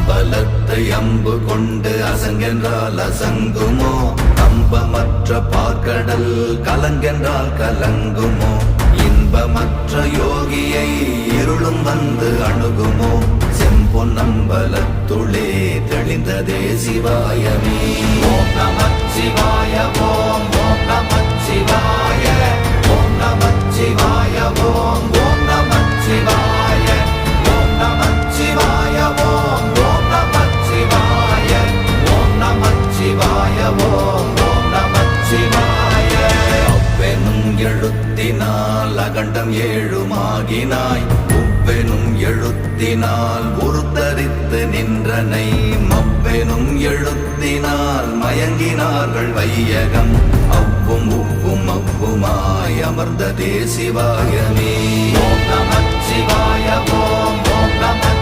அம்பலத்தை அம்பு கொண்டு அசங்கென்றால் அசங்குமோ கம்பமற்ற பார்க்கடல் கலங்கென்றால் கலங்குமோ இன்பமற்ற யோகியை இருளும் வந்து அணுகுமோ செம்பொன்னம்பலத்துளே தெளிந்ததே சிவாயமே ஓம் நமச்சிவாய ஓம் ஓம் நமச்சிவாய ஓம் நமச்சிவாய ஓம் ஓம் நமச்சிவாய ஓம் நமச்சிவாய ஓம் ஓம் நமச்சிவாய ஓம் நமச்சிவாய ஓம் ஓம் நமச்சிவாய அவ்வெனும் எழுத்தினால் அகண்டம் ஏழுமாகினாய் உவ்வெனும் எழுத்தினால் உருத்தரித்து நின்றனை மவ்வெனும் எழுத்தினால் மயங்கினார்கள் வையகம் அவ்வும் உவ்வும் அவ்வுமாய் அமர்ந்ததே சிவாயமே ஓம் நமச்சிவாய ஓம் ஓம் நம